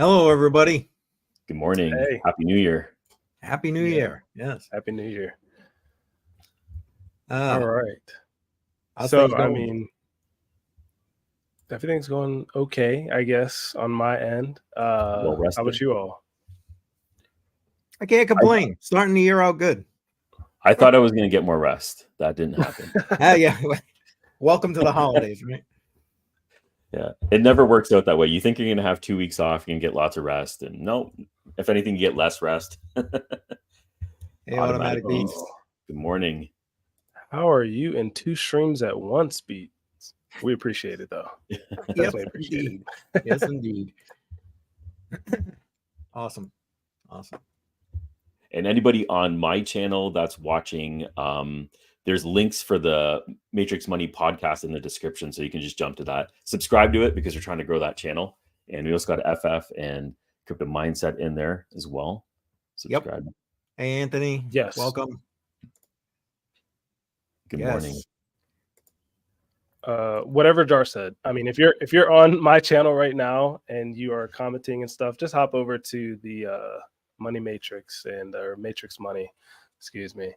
Hello, everybody. Good morning. Hey. Happy New Year. Happy New Year. Yes. Happy New Year. All right. I mean, everything's going okay, I guess, on my end. Well how rested? about you all? I can't complain. Starting the year out good. I thought I was going to get more rest. That didn't happen. Yeah. Welcome to the holidays, right? Yeah. It never works out that way. You think you're going to have 2 weeks off, you can get lots of rest. And no, if anything, you get less rest. Hey, automatic beats. Good morning. How are you in 2 streams at once, Beats? We appreciate it, though. Definitely appreciate it. Yes, indeed. Awesome. And anybody on my channel that's watching, there's links for the Matrix Money podcast in the description, so you can just jump to that. Subscribe to it because we're trying to grow that channel. And we also got FF and Crypto Mindset in there as well. Subscribe. Yep. Hey, Anthony. Yes. Welcome. Good morning. Whatever Jar said. I mean, if you're on my channel right now and you are commenting and stuff, just hop over to the Money Matrix or Matrix Money, excuse me,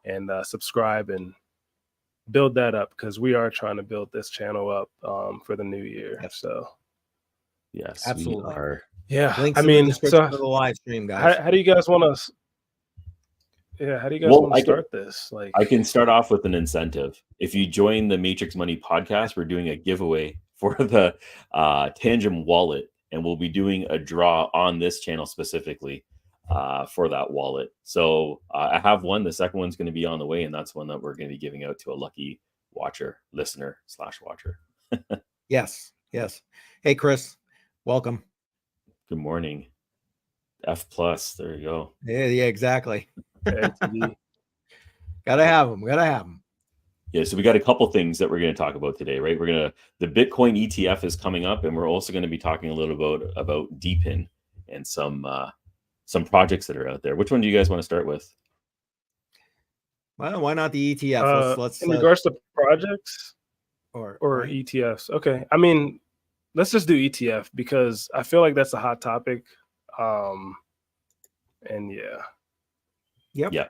and subscribe and build that up, because we are trying to build this channel up for the new year. Yes. So Yes, absolutely. We are. Yeah. Links I in mean, the description of the live stream, guys. how do you guys want to? Yeah, how do you guys want to start this? Like, I can start off with an incentive. If you join the Matrix Money podcast, we're doing a giveaway for the Tangent wallet, and we'll be doing a draw on this channel specifically for that wallet. So I have one. The second one's going to be on the way, and that's one that we're going to be giving out to a lucky listener/watcher. Yes. Hey, Chris. Welcome. Good morning. F+. There you go. Yeah, exactly. LTD. Gotta have them. Yeah, so we got a couple things that we're going to talk about today, right? The Bitcoin ETF is coming up, and we're also going to be talking a little about DePIN and some projects that are out there. Which one do you guys want to start with? Well, why not the ETF? Let's in regards to projects or right? ETFs. Okay. I mean, let's just do ETF because I feel like that's a hot topic. And yeah. Yep. Yeah.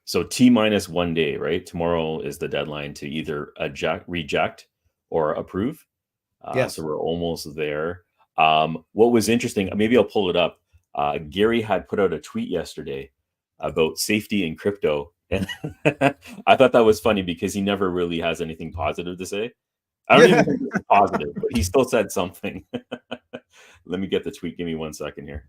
So T-1 day, right? Tomorrow is the deadline to either reject or approve. Yes. So we're almost there. What was interesting, maybe I'll pull it up. Gary had put out a tweet yesterday about safety in crypto. And I thought that was funny because he never really has anything positive to say. I don't even think it's positive, but he still said something. Let me get the tweet. Give me 1 second here.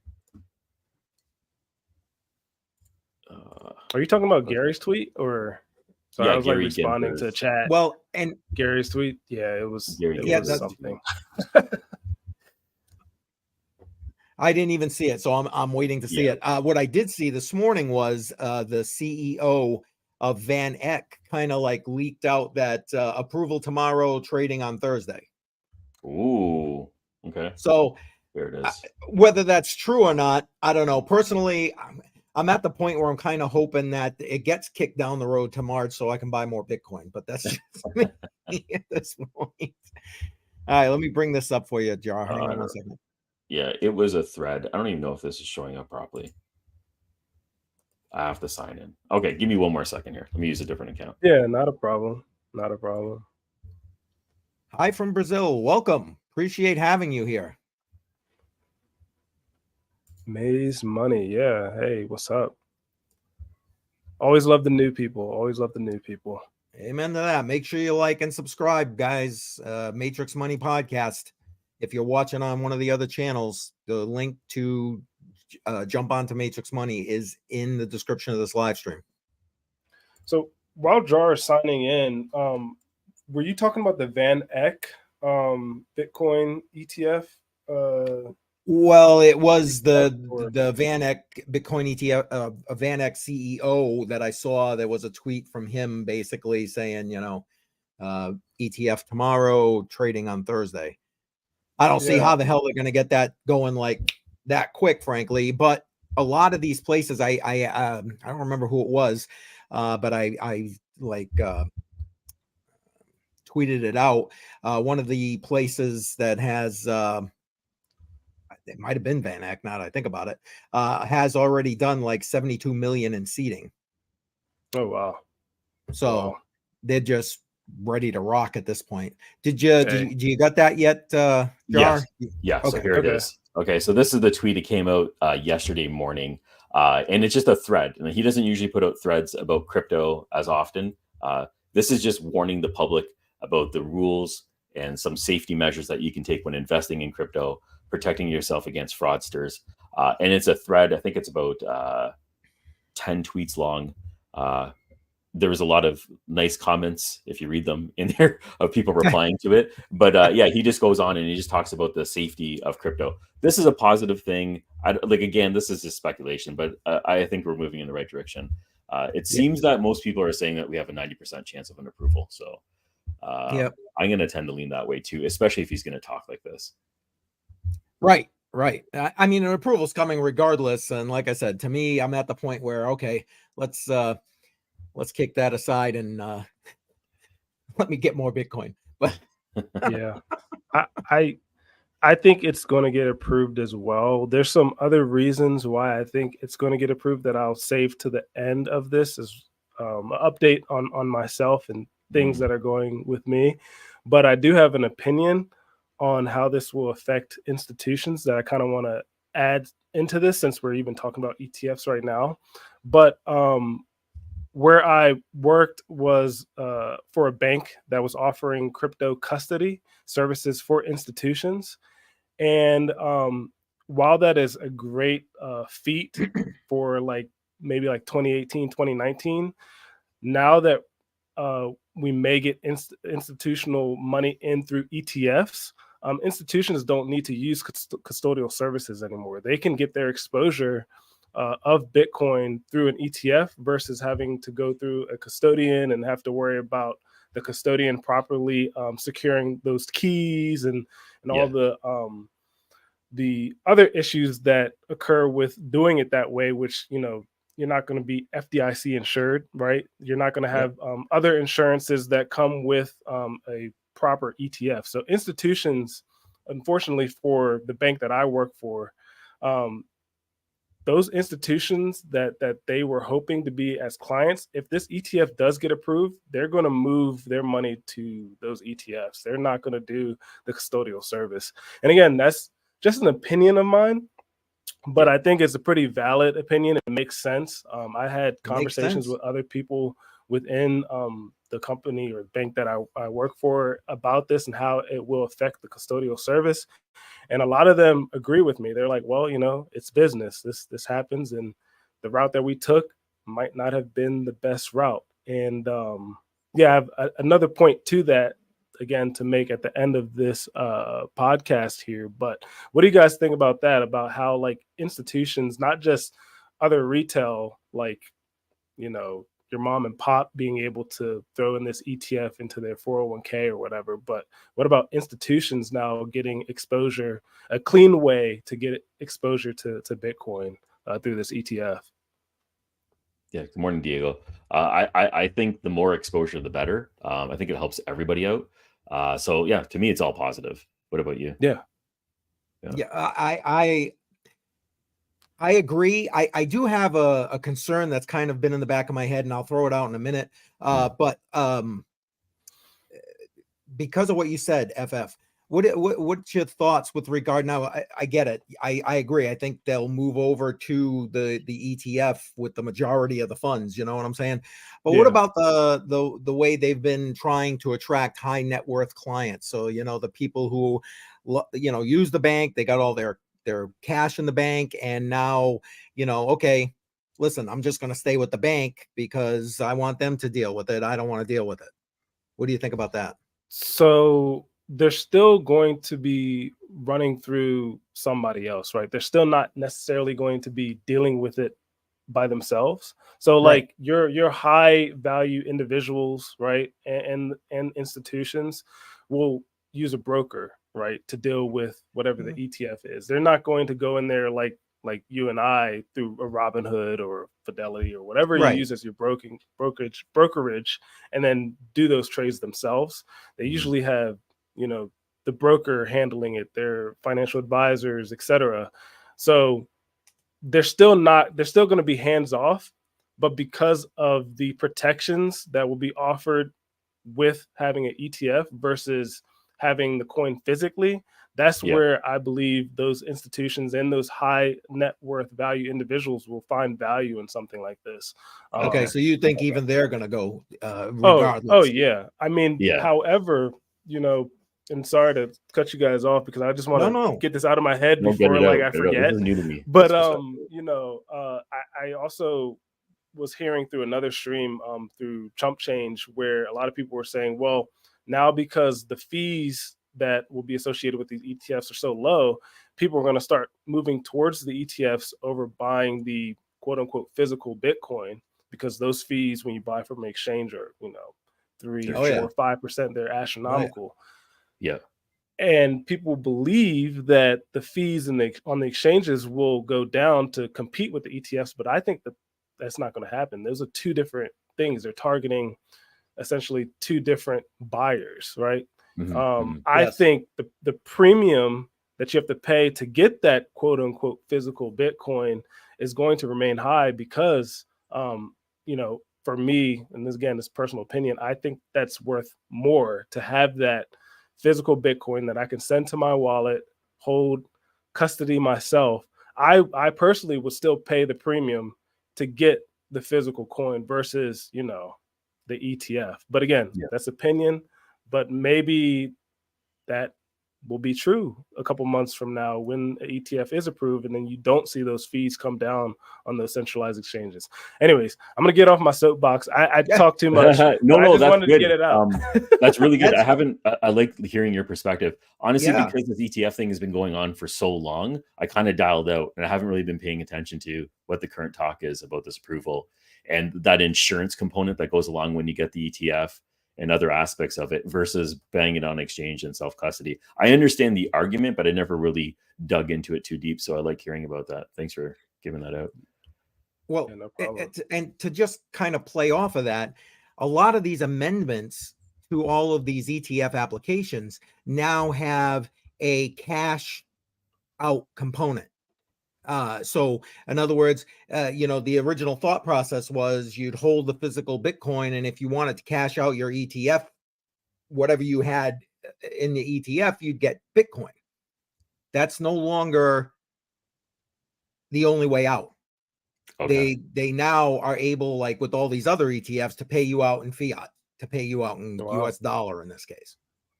Are you talking about Gary's tweet or? So I was Gary responding to chat. Well, and Gary's tweet, yeah, it was. Gary, was something. I didn't even see it, so I'm waiting to see it. What I did see this morning was the CEO of Van Eck kind of like leaked out that approval tomorrow, trading on Thursday. Ooh, okay. So there it is. Whether that's true or not, I don't know. Personally, I'm at the point where I'm kind of hoping that it gets kicked down the road to March so I can buy more Bitcoin. But that's just me at this point. All right, let me bring this up for you, Jar. Hang on 1 second. Yeah, it was a thread. I don't even know if this is showing up properly. I have to sign in. Okay, give me 1 more second here. Let me use a different account. Yeah, not a problem. Hi from Brazil. Welcome. Appreciate having you here. Maze Money. Yeah. Hey, what's up? Always love the new people. Amen to that. Make sure you like and subscribe, guys. Matrix Money Podcast. If you're watching on one of the other channels, the link to jump onto Matrix Money is in the description of this live stream. So while Jar is signing in, were you talking about the Van Eck Bitcoin ETF? Well, it was the Van Eck Bitcoin ETF, Van Eck CEO that I saw. There was a tweet from him basically saying, ETF tomorrow, trading on Thursday. I don't see how the hell they're going to get that going like that quick, frankly. But a lot of these places, I don't remember who it was, but I tweeted it out. One of the places that has it might have been VanEck, now that I think about it, has already done like 72 million in seeding. Oh, wow. So they're just ready to rock at this point. Do you got that yet, Jar? Yes. Yeah. Okay. So here it is. Okay. So this is the tweet. It came out yesterday morning, and it's just a thread. And he doesn't usually put out threads about crypto as often. This is just warning the public about the rules and some safety measures that you can take when investing in crypto, protecting yourself against fraudsters. And it's a thread. I think it's about 10 tweets long. There was a lot of nice comments, if you read them in there, of people replying to it. But yeah, he just goes on and he just talks about the safety of crypto. This is a positive thing. Again, this is just speculation, but I think we're moving in the right direction. It seems that most people are saying that we have a 90% chance of an approval. So I'm going to tend to lean that way too, especially if he's going to talk like this. Right. I mean, an approval is coming regardless. And like I said, to me, I'm at the point where, okay, let's kick that aside and let me get more Bitcoin. But yeah, I think it's going to get approved as well. There's some other reasons why I think it's going to get approved that I'll save to the end of this as an update on myself and things that are going with me. But I do have an opinion on how this will affect institutions that I kind of want to add into this, since we're even talking about ETFs right now. But where I worked was for a bank that was offering crypto custody services for institutions. And while that is a great feat for maybe 2018, 2019, now that we may get institutional money in through ETFs, institutions don't need to use custodial services anymore. They can get their exposure of Bitcoin through an ETF versus having to go through a custodian and have to worry about the custodian properly securing those keys and all the other issues that occur with doing it that way, which, you're not going to be FDIC insured, right? You're not going to have other insurances that come with a proper ETF. So institutions, unfortunately for the bank that I work for, those institutions that they were hoping to be as clients, if this ETF does get approved, they're going to move their money to those ETFs. They're not going to do the custodial service. And again, that's just an opinion of mine, but I think it's a pretty valid opinion. It makes sense. I had conversations with other people within the company or bank that I work for about this and how it will affect the custodial service. And a lot of them agree with me. They're like, well, it's business. This happens. And the route that we took might not have been the best route. And I have another point to that, again, to make at the end of this podcast here. But what do you guys think about that? About how institutions, not just other retail, your mom and pop being able to throw in this ETF into their 401k or whatever, but what about institutions now getting exposure, a clean way to get exposure to Bitcoin through this ETF? Yeah. Good morning, Diego. I think the more exposure, the better. I think it helps everybody out. So yeah, to me, it's all positive. What about you? Yeah. I agree. I do have a concern that's kind of been in the back of my head, and I'll throw it out in a minute. But because of what you said, FF, what's your thoughts with regard? Now, I get it. I agree. I think they'll move over to the ETF with the majority of the funds. You know what I'm saying? But what about the way they've been trying to attract high net worth clients? So the people who use the bank, they got all their cash in the bank, and now okay, listen, I'm just going to stay with the bank because I want them to deal with it. I don't want to deal with it. What do you think about that? So they're still going to be running through somebody else, right? They're still not necessarily going to be dealing with it by themselves. So your high value individuals, right, and institutions will use a broker, right, to deal with whatever the ETF is. They're not going to go in there like you and I through a Robinhood or Fidelity or whatever you use as your brokerage, and then do those trades themselves. They usually have the broker handling it, their financial advisors, etc. So they're still going to be hands off, but because of the protections that will be offered with having an ETF versus having the coin physically, that's where I believe those institutions and those high net worth value individuals will find value in something like this. Okay, so you think even they're going to go regardless? Oh yeah. I mean, Yeah. however, and sorry to cut you guys off because I just want to get this out of my head before I forget. This is new to me. But I also was hearing through another stream through Chump Change where a lot of people were saying, well, now because the fees that will be associated with these ETFs are so low, people are going to start moving towards the ETFs over buying the quote unquote physical Bitcoin, because those fees when you buy from an exchange are 3, 4, 5%. They're astronomical. Yeah. And people believe that the fees on the exchanges will go down to compete with the ETFs, but I think that's not going to happen. Those are two different things. They're targeting essentially two different buyers, right? I think the premium that you have to pay to get that quote unquote physical Bitcoin is going to remain high because, for me, and this again, this personal opinion, I think that's worth more to have that physical Bitcoin that I can send to my wallet, hold custody myself. I personally would still pay the premium to get the physical coin versus, the ETF. But again, that's opinion, but maybe that will be true a couple months from now when an ETF is approved, and then you don't see those fees come down on those centralized exchanges. Anyways, I'm gonna get off my soapbox. I talk too much. No, I just that's wanted good. to get it out. That's really good. I like hearing your perspective. Honestly, Yeah. because this ETF thing has been going on for so long, I kind of dialed out and I haven't really been paying attention to what the current talk is about this approval and that insurance component that goes along when you get the ETF and other aspects of it versus buying it on exchange and self-custody. I understand the argument, but I never really dug into it too deep. So I like hearing about that. Thanks for giving that out. Well, no problem. And to just kind of play off of that, a lot of these amendments to all of these ETF applications now have a cash out component. So in other words, the original thought process was you'd hold the physical Bitcoin, and if you wanted to cash out your ETF, whatever you had in the ETF, you'd get Bitcoin. That's no longer the only way out. Okay. They now are able, like with all these other ETFs, to pay you out in fiat, to pay you out in US dollar in this case.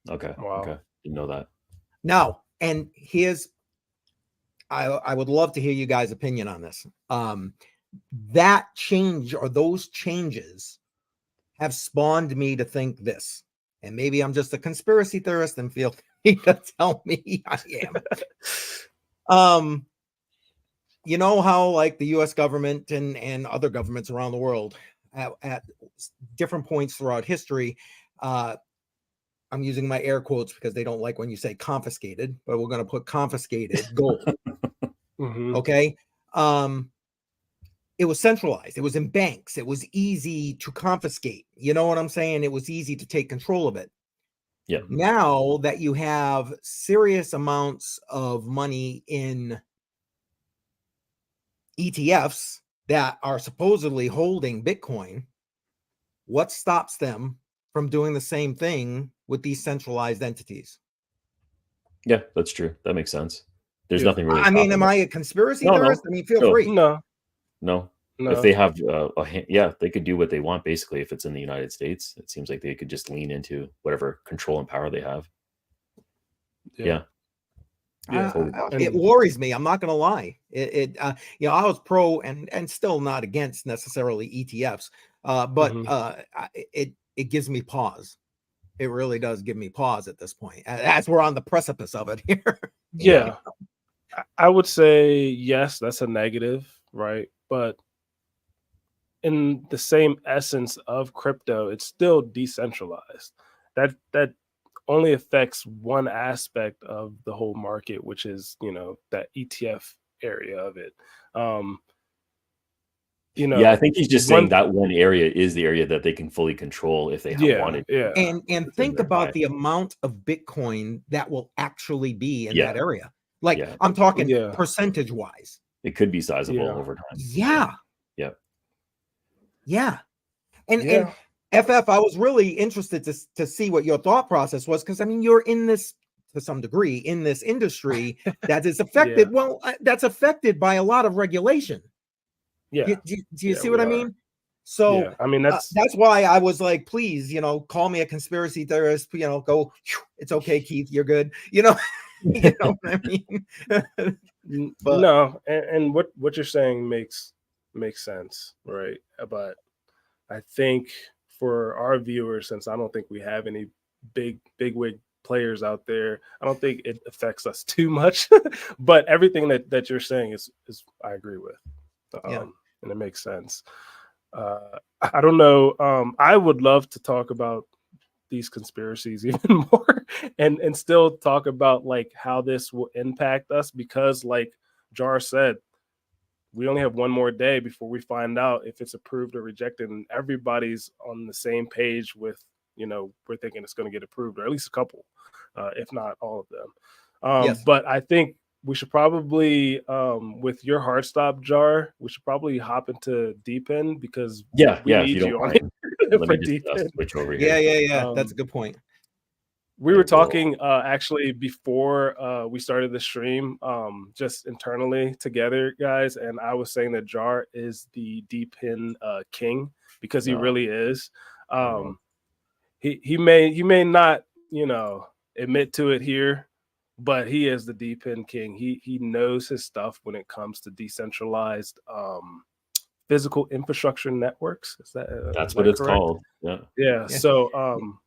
Okay. Wow. Okay. Didn't know that. Now, and here's, I would love to hear you guys' opinion on this. That change or those changes have spawned me to think this, and maybe I'm just a conspiracy theorist and feel free to tell me I am. You know how like the US government and other governments around the world at different points throughout history, I'm using my air quotes because they don't like when you say confiscated, but we're going to put confiscated gold. Okay. It was centralized. It was in banks. It was easy to confiscate. You know what I'm saying? It was easy to take control of it. Yeah. Now that you have serious amounts of money in ETFs that are supposedly holding Bitcoin, what stops them from doing the same thing with these centralized entities? Yeah, that's true. That makes sense. There's nothing really. I mean, am I a conspiracy theorist? I mean, feel free. No. If they have they could do what they want basically. If it's in the United States, it seems like they could just lean into whatever control and power they have. Yeah. It worries me. I'm not going to lie. I was pro and still not against necessarily ETFs, but it gives me pause. It really does give me pause at this point, as we're on the precipice of it here. Yeah, I would say yes. That's a negative, right? But in the same essence of crypto, it's still decentralized. That only affects one aspect of the whole market, which is, that ETF area of it. you know, Yeah, I think he's just one, saying that one area is the area that they can fully control if they have yeah, wanted. yeah, And within think their about buy. the amount of Bitcoin that will actually be in Yeah. that area. Like Yeah. I'm talking Yeah. percentage wise. It could be sizable Yeah. over time. Yeah. Yeah. Yeah. And Yeah. FF, I was really interested to see what your thought process was, because I mean, you're in this to some degree in this industry that is affected. Yeah. Well, that's affected by a lot of regulation. Yeah. Do you Yeah, see we what I are. mean? So Yeah. I mean, that's why I was like, please, call me a conspiracy theorist. Go. It's okay, Keith. You're good. You know what I mean? But no, and what you're saying makes sense, right? But I think for our viewers, since I don't think we have any big wig players out there, I don't think it affects us too much. But everything that you're saying is I agree with, Yeah. and it makes sense. I don't know. I would love to talk about these conspiracies even more, and still talk about like how this will impact us, because like Jar said, we only have one more day before we find out if it's approved or rejected, and everybody's on the same page with, we're thinking it's going to get approved, or at least a couple, if not all of them. Yes. But I think we should probably, with your hard stop, Jar, we should probably hop into DePIN, because Yeah. we If you need don't you on mind, here let for me just DePIN. switch over here. Yeah. That's a good point. We were And we'll- talking actually before we started the stream, just internally together, guys, and I was saying that Jar is the DePIN king, because he No. really is. No. He may not, admit to it here, but he is the DePIN king. He knows his stuff when it comes to decentralized physical infrastructure networks. That's is what that it's correct? called. Yeah. Yeah. Yeah. So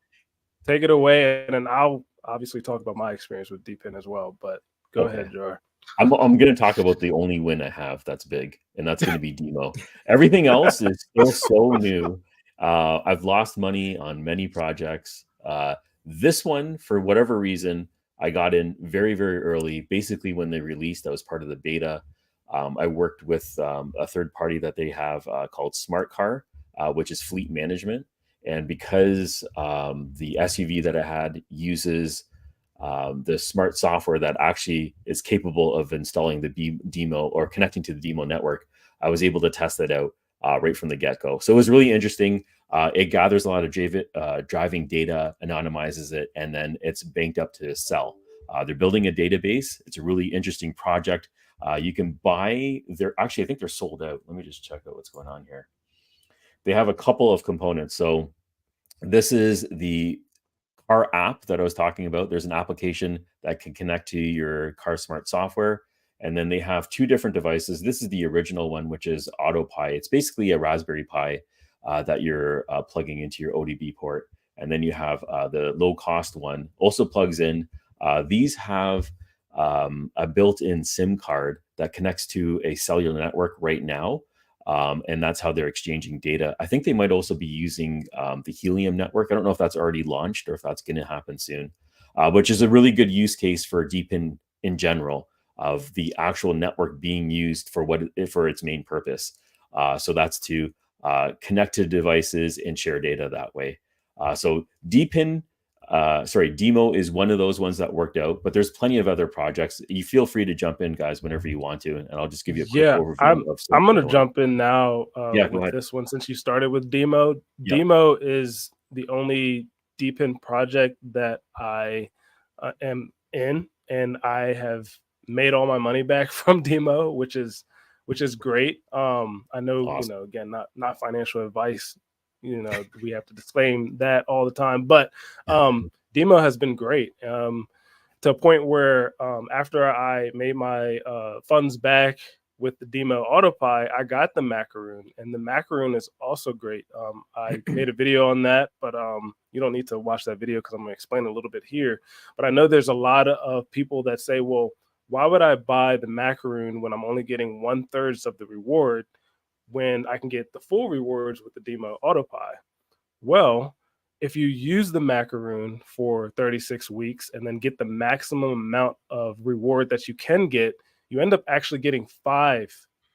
take it away, and then I'll obviously talk about my experience with DePIN as well. But go ahead, Jar. I'm going to talk about the only win I have that's big, and that's going to be Demo. Everything else is still so new. I've lost money on many projects. This one, for whatever reason, I got in very, very early. Basically, when they released, I was part of the beta. I worked with a third party that they have called Smart Car, which is fleet management. And because the SUV that I had uses the smart software that actually is capable of installing the Demo or connecting to the Demo network, I was able to test that out right from the get-go. So it was really interesting. It gathers a lot of driving data, anonymizes it, and then it's banked up to sell. They're building a database. It's a really interesting project. You can buy I think they're sold out. Let me just check out what's going on here. They have a couple of components. So this is the car app that I was talking about. There's an application that can connect to your car smart software. And then they have two different devices. This is the original one, which is AutoPi. It's basically a Raspberry Pi that you're plugging into your ODB port. And then you have the low cost one, also plugs in. These have a built-in SIM card that connects to a cellular network right now. And that's how they're exchanging data. I think they might also be using the Helium network. I don't know if that's already launched or if that's going to happen soon, which is a really good use case for DePIN in general, of the actual network being used for its main purpose. So that's to connect to devices and share data that way. So Demo is one of those ones that worked out, but there's plenty of other projects. You feel free to jump in, guys, whenever you want to, and I'll just give you a quick overview of I'm going to jump in now with this one, since you started with Demo. Yep. Demo is the only DePIN project that I am in, and I have made all my money back from Demo, which is great. I know, awesome. Again, not financial advice. We have to disclaim that all the time, but Demo has been great, to a point where after I made my funds back with the Demo AutoPi, I got the macaroon, and the macaroon is also great. I made a video on that, but you don't need to watch that video because I'm going to explain a little bit here. But I know there's a lot of people that say, well, why would I buy the macaroon when I'm only getting 1/3 of the reward, when I can get the full rewards with the Demo AutoPi? Well, if you use the macaroon for 36 weeks and then get the maximum amount of reward that you can get, you end up actually getting 5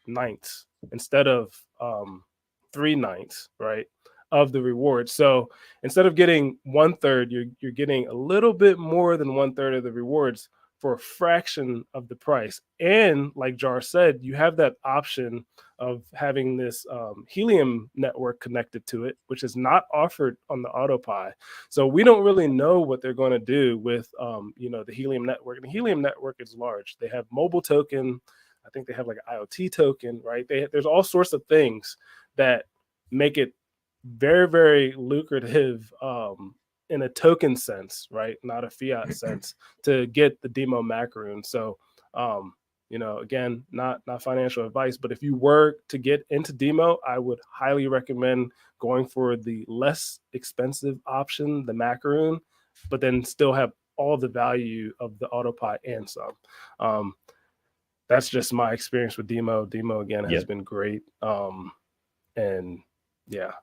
nights instead of 3/9, right, of the reward. So instead of getting 1/3, you're getting a little bit more than 1/3 of the rewards for a fraction of the price. And like Jar said, you have that option of having this Helium network connected to it, which is not offered on the AutoPi. So we don't really know what they're going to do with the Helium network. The Helium network is large. They have mobile token. I think they have like an IoT token, right? There's all sorts of things that make it very, very lucrative in a token sense, right? Not a fiat sense, to get the demo macaroon. So, again, not financial advice, but if you were to get into demo, I would highly recommend going for the less expensive option, the macaroon, but then still have all the value of the AutoPi and some. That's just my experience with demo. Demo again has been great. And yeah,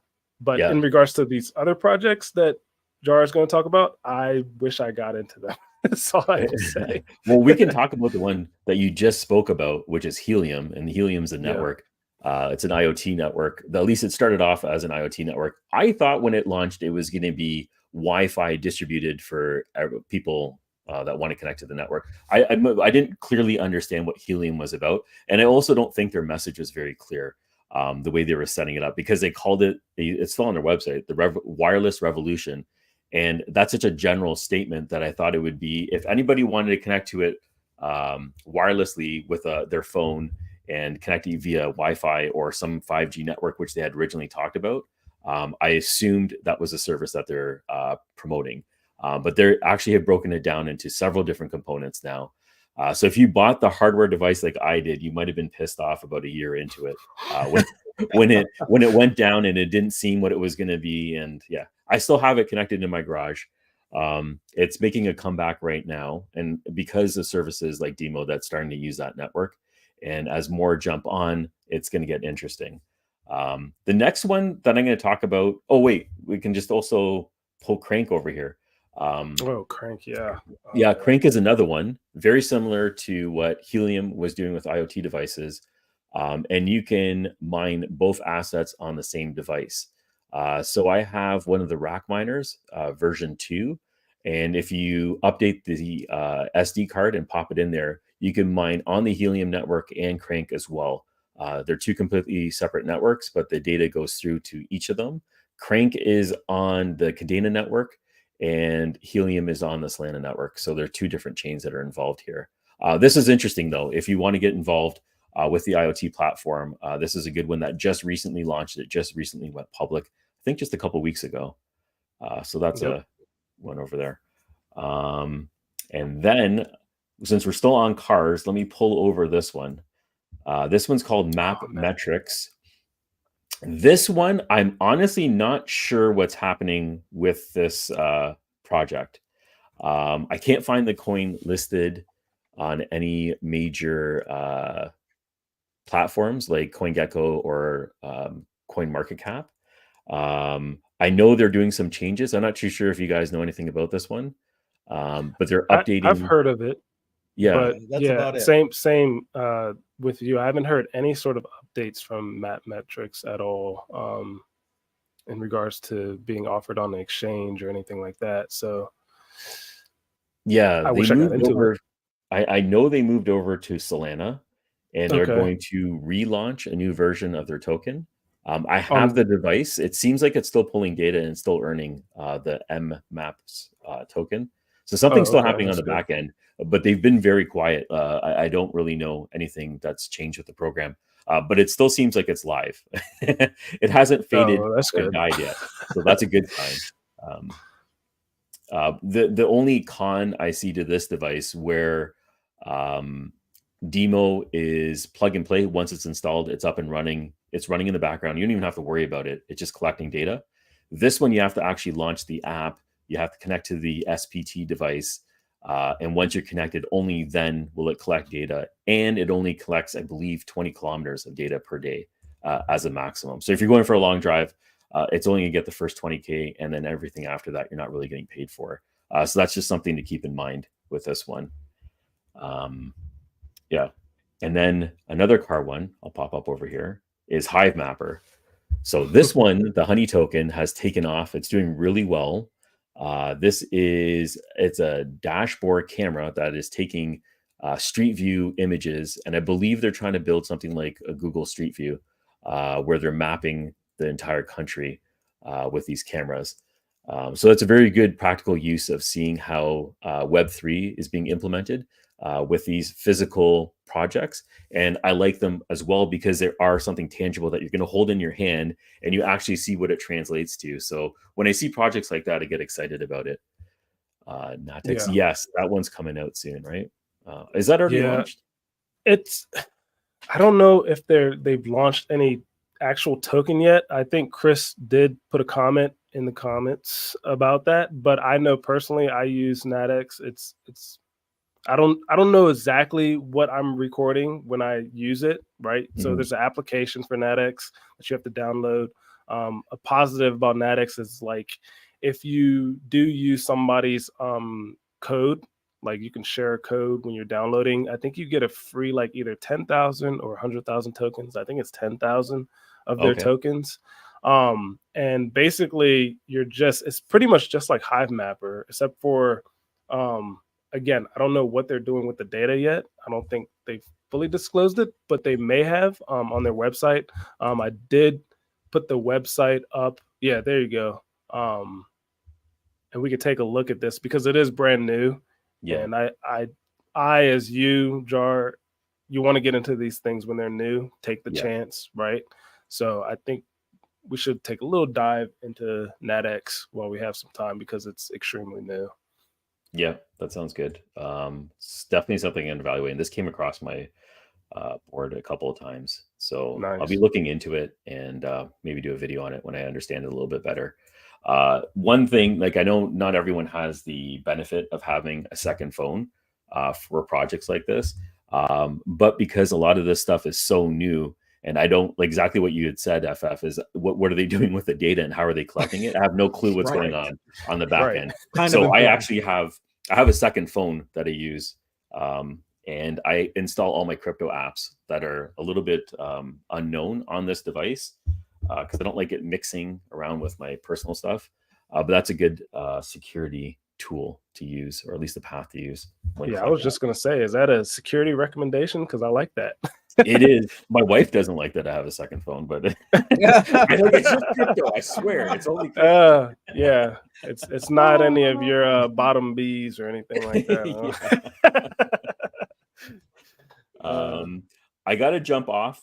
but in regards to these other projects that Jar is going to talk about, I wish I got into them. That's all I have to say. Well, we can talk about the one that you just spoke about, which is Helium, and Helium's a network. It's an IoT network. At least it started off as an IoT network. I thought when it launched, it was going to be Wi-Fi distributed for people that want to connect to the network. I didn't clearly understand what Helium was about, and I also don't think their message was very clear. The way they were setting it up, because they called it's still on their website, the wireless revolution. And that's such a general statement that I thought it would be, if anybody wanted to connect to it wirelessly with their phone and connect it via Wi-Fi or some 5G network, which they had originally talked about. I assumed that was a service that they're promoting, but they actually have broken it down into several different components now. So if you bought the hardware device like I did, you might have been pissed off about a year into it when it went down and it didn't seem what it was going to be. And yeah, I still have it connected in my garage. It's making a comeback right now, and because of services like Demo that's starting to use that network, and as more jump on, it's going to get interesting. The next one that I'm going to talk about. Oh wait, we can just also pull Crank over here. Crank, yeah. Crank is another one, very similar to what Helium was doing with IoT devices. And you can mine both assets on the same device. So I have one of the rack miners, version 2. And if you update the SD card and pop it in there, you can mine on the Helium network and Crank as well. They're two completely separate networks, but the data goes through to each of them. Crank is on the Cadena network, and Helium is on the Solana network. So there are two different chains that are involved here. This is interesting, though. If you want to get involved with the IoT platform, this is a good one that just recently launched. It just recently went public, I think just a couple of weeks ago. So that's a one over there. And then, since we're still on cars, let me pull over this one. This one's called Map Metrics. This one, I'm honestly not sure what's happening with this project. I can't find the coin listed on any major platforms like CoinGecko or CoinMarketCap. I know they're doing some changes. I'm not too sure if you guys know anything about this one, but they're updating. I've heard of it. Yeah, but that's about it. Same with you. I haven't heard any sort of updates from Map Metrics at all in regards to being offered on the exchange or anything like that. So yeah, I wish I got into it. I know they moved over to Solana, and they're going to relaunch a new version of their token. I have the device. It seems like it's still pulling data and still earning the MMAPS token. So something's still happening on the back end, but they've been very quiet. I don't really know anything that's changed with the program, but it still seems like it's live. It hasn't faded or died yet, so that's a good sign. The only con I see to this device where Demo is plug and play. Once it's installed, it's up and running. It's running in the background. You don't even have to worry about it. It's just collecting data. This one, you have to actually launch the app. You have to connect to the SPT device. And once you're connected, only then will it collect data. And it only collects, I believe, 20 kilometers of data per day as a maximum. So if you're going for a long drive, it's only going to get the first 20K. And then everything after that, you're not really getting paid for. So that's just something to keep in mind with this one. Yeah. And then another car one, I'll pop up over here. is Hive Mapper. So this one, the Honey token, has taken off. It's doing really well. It's a dashboard camera that is taking Street View images, and I believe they're trying to build something like a Google Street View, where they're mapping the entire country with these cameras. So that's a very good practical use of seeing how Web3 is being implemented with these physical projects. And I like them as well because there are something tangible that you're going to hold in your hand and you actually see what it translates to. So when I see projects like that, I get excited about it. Natex, Yeah. yes, that one's coming out soon, right? Is that already launched? I don't know if they've launched any actual token yet. I think Chris did put a comment in the comments about that, but I know personally I use Natex. I don't know exactly what I'm recording when I use it, right? So there's an application for Natex that you have to download. A positive about Natex is like if you do use somebody's code, like you can share a code when you're downloading. I think you get a free like either 10,000 or 100,000 tokens. I think it's 10,000 of their tokens. And basically it's pretty much just like Hive Mapper, except for again, I don't know what they're doing with the data yet. I don't think they've fully disclosed it, but they may have on their website. I did put the website up. Yeah, there you go. And we could take a look at this because it is brand new. Yeah. And I as you, Jar, you want to get into these things when they're new, take the chance, right? So I think we should take a little dive into Natex while we have some time because it's extremely new. Yeah, that sounds good. It's definitely something I'm evaluating. This came across my board a couple of times. So I'll be looking into it and maybe do a video on it when I understand it a little bit better. One thing, like I know not everyone has the benefit of having a second phone for projects like this. But because a lot of this stuff is so new, and I don't like exactly what you had said, FF, is what are they doing with the data and how are they collecting it? I have no clue what's going on the back end. So I actually have a second phone that I use, and I install all my crypto apps that are a little bit unknown on this device because I don't like it mixing around with my personal stuff. But that's a good security tool to use, or at least a path to use. Yeah, I was just going to say, is that a security recommendation? Because I like that. It is. My wife doesn't like that I have a second phone, but I think it's just crypto. I swear, it's only crypto. Yeah, it's not any of your bottom Bs or anything like that. I got to jump off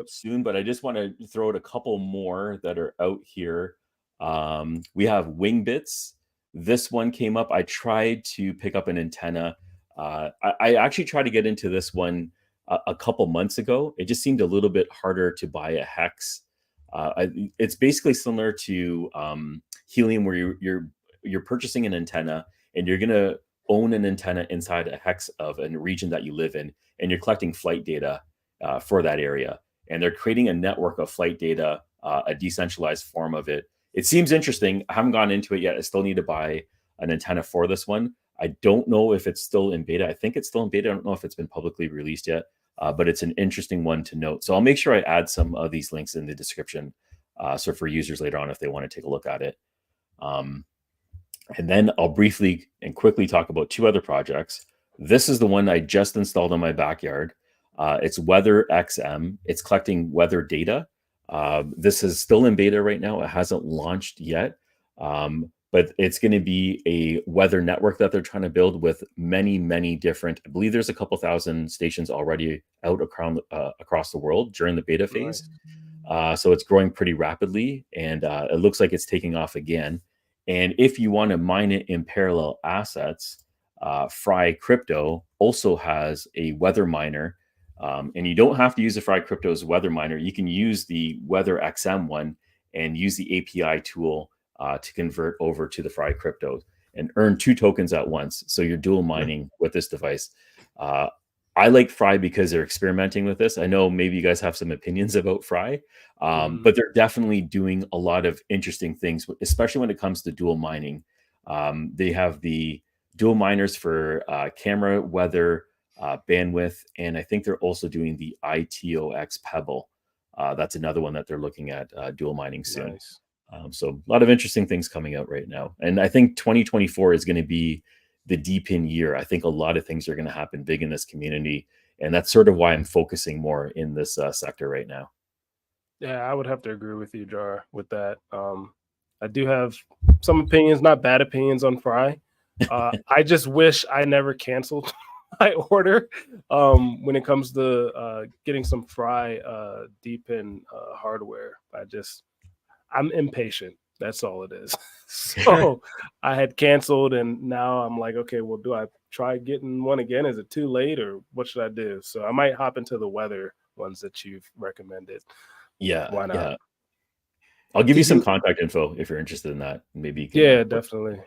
soon, but I just want to throw out a couple more that are out here. We have Wingbits. This one came up. I tried to pick up an antenna. I actually tried to get into this one a couple months ago. It just seemed a little bit harder to buy a hex. It's basically similar to Helium, where you're purchasing an antenna and you're gonna own an antenna inside a hex of a region that you live in, and you're collecting flight data for that area. And they're creating a network of flight data, a decentralized form of it. It seems interesting. I haven't gone into it yet. I still need to buy an antenna for this one. I don't know if it's still in beta. I think it's still in beta. I don't know if it's been publicly released yet, but it's an interesting one to note. So I'll make sure I add some of these links in the description. So for users later on, if they want to take a look at it. And then I'll briefly and quickly talk about two other projects. This is the one I just installed in my backyard. It's Weather XM. It's collecting weather data. This is still in beta right now. It hasn't launched yet. But it's going to be a weather network that they're trying to build with many, many different, I believe there's a couple thousand stations already out across the world during the beta phase. So it's growing pretty rapidly, and it looks like it's taking off again. And if you want to mine it in parallel assets, Fry Crypto also has a weather miner. And you don't have to use the Fry Crypto's weather miner. You can use the Weather XM one and use the API tool to convert over to the Fry Crypto and earn 2 tokens at once. So you're dual mining with this device. I like Fry because they're experimenting with this. I know maybe you guys have some opinions about Fry, but they're definitely doing a lot of interesting things, especially when it comes to dual mining. They have the dual miners for camera, weather, bandwidth, and I think they're also doing the ITOX Pebble. That's another one that they're looking at dual mining soon. Nice. So a lot of interesting things coming out right now. And I think 2024 is going to be the DePIN year. I think a lot of things are going to happen big in this community. And that's sort of why I'm focusing more in this sector right now. Yeah, I would have to agree with you, Jar, with that. I do have some opinions, not bad opinions on Fry. I just wish I never canceled my order when it comes to getting some Fry DePIN hardware. I'm impatient. That's all it is. So I had canceled, and now I'm like, okay, well, do I try getting one again? Is it too late, or what should I do? So I might hop into the weather ones that you've recommended. Yeah. Why not? Yeah. I'll give you some contact info if you're interested in that. Maybe you can. Yeah, definitely.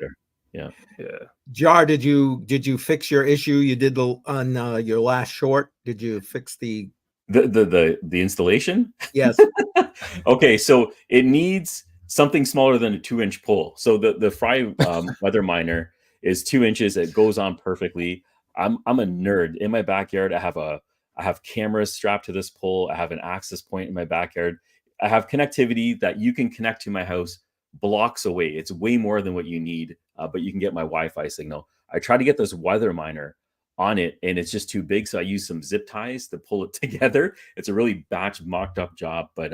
Yeah. Jar, did you fix your issue you did on your last short? Did you fix the installation? Yes. Okay, so it needs something smaller than a 2-inch pole. So the Fry weather miner is 2 inches. It goes on perfectly. I'm a nerd. In my backyard, I have cameras strapped to this pole. I have an access point in my backyard. I have connectivity that you can connect to my house blocks away. It's way more than what you need, but you can get my Wi-Fi signal. I try to get this weather miner on it, and it's just too big, so I use some zip ties to pull it together. It's a really mocked up job, but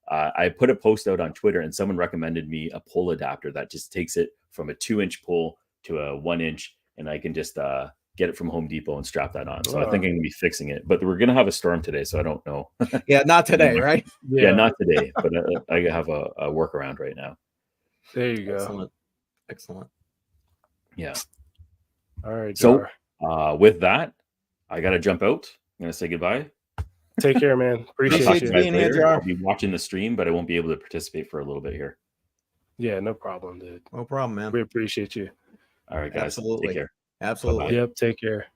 I put a post out on Twitter, and someone recommended me a pole adapter that just takes it from a 2-inch pole to a 1-inch, and I can just get it from Home Depot and strap that on. So I think I'm gonna be fixing it, but we're gonna have a storm today, so I don't know. Yeah, not today, right? Yeah, not today, but I have a workaround right now. There you go. Excellent. Yeah. All right, so Jar. With that, I gotta jump out. I'm gonna say goodbye. Take care, man. Appreciate you being here, Jar. I'll be watching the stream, but I won't be able to participate for a little bit here. Yeah, no problem, dude. No problem, man. We appreciate you. All right, guys. Absolutely. Take care. Absolutely. Bye-bye. Yep, take care.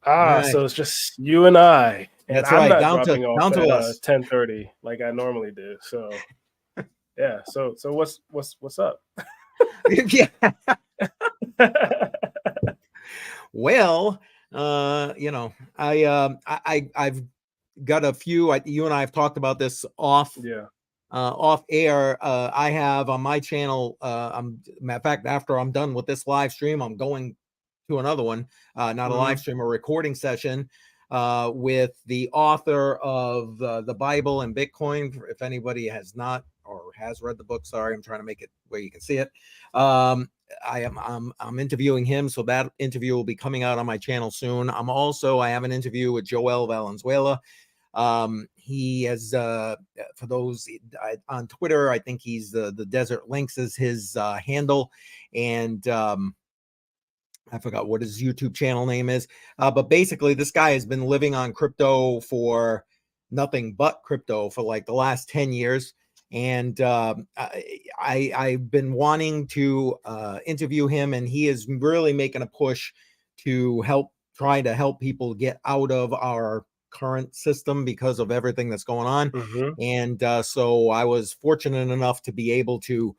Right. So it's just you and I. And That's I'm right. not Down dropping to off at us. 10:30 like I normally do. So yeah. So what's up? Yeah. Well, I've got a few. You and I have talked about this off air. I have on my channel. Matter of fact, after I'm done with this live stream, I'm going to another one. Not a live stream, a recording session with the author of the Bible and Bitcoin. If anybody has not or has read the book, sorry, I'm trying to make it where you can see it. I'm interviewing him, so that interview will be coming out on my channel soon. I have an interview with Joel Valenzuela. He has for those on Twitter, I think he's the Desert Lynx is his handle, and I forgot what his YouTube channel name is, but basically this guy has been living on crypto for nothing but crypto for like the last 10 years. And I've been wanting to interview him, and he is really making a push to try to help people get out of our current system because of everything that's going on. And so I was fortunate enough to be able to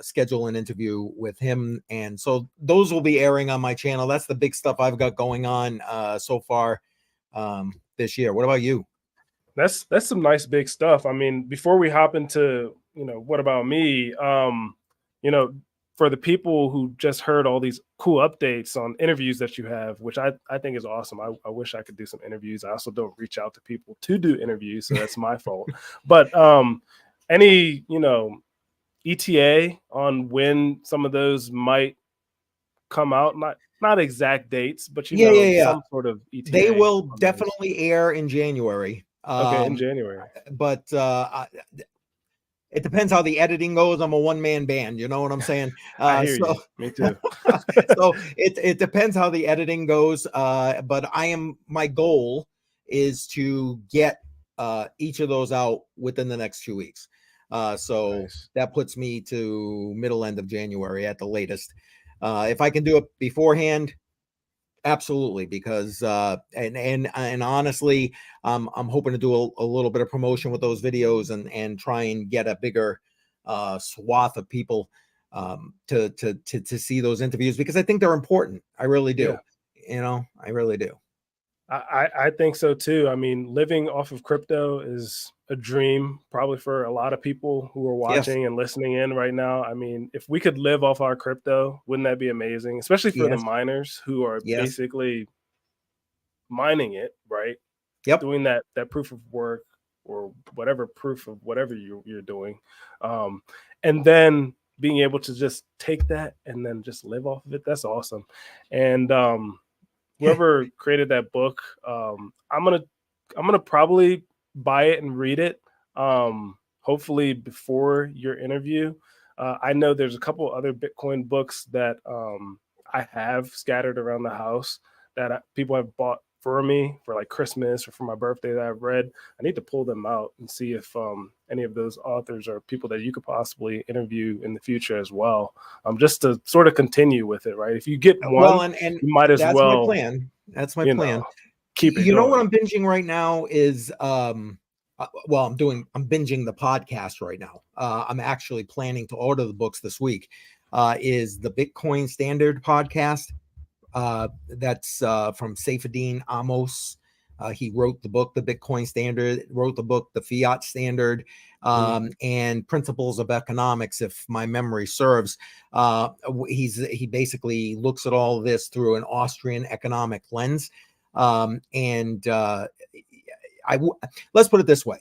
schedule an interview with him, and so those will be airing on my channel. That's the big stuff I've got going on so far this year. What about you? That's some nice big stuff. I mean, before we hop into, what about me? For the people who just heard all these cool updates on interviews that you have, which I think is awesome. I wish I could do some interviews. I also don't reach out to people to do interviews, so that's my fault. But any, ETA on when some of those might come out, not exact dates, but some sort of ETA. They will definitely air in January. Okay, in January. But it depends how the editing goes. I'm a one-man band, you know what I'm saying? I hear you. Me too. So it depends how the editing goes. But my goal is to get each of those out within the next 2 weeks. So nice. That puts me to middle end of January at the latest. If I can do it beforehand, absolutely, because and honestly, I'm hoping to do a little bit of promotion with those videos and try and get a bigger swath of people to see those interviews, because I think they're important. I really do. Yeah. I really do. I think so too. I mean, living off of crypto is a dream probably for a lot of people who are Yes. watching and listening in right now. I mean, if we could live off our crypto, wouldn't that be amazing? Especially for the Yes. miners who are Yes. basically mining it, right? Yep. Doing that proof of work or whatever proof of whatever you're doing. And then being able to just take that and then just live off of it. That's awesome. And whoever created that book, I'm gonna probably buy it and read it. Hopefully before your interview. I know there's a couple other Bitcoin books that I have scattered around the house that people have bought for me for like Christmas or for my birthday that I've read. I need to pull them out and see if any of those authors are people that you could possibly interview in the future as well. Just to sort of continue with it, right? If you get one, well, and you might as that's well. my plan. That's my plan. Keep it you know going. what I'm binging right now is I'm binging the podcast right now. I'm actually planning to order the books this week. Is the Bitcoin Standard podcast. That's from Saifedean Amos. He wrote the book, The Bitcoin Standard, wrote the book, The Fiat Standard, and Principles of Economics, if my memory serves. He basically looks at all of this through an Austrian economic lens. Let's put it this way.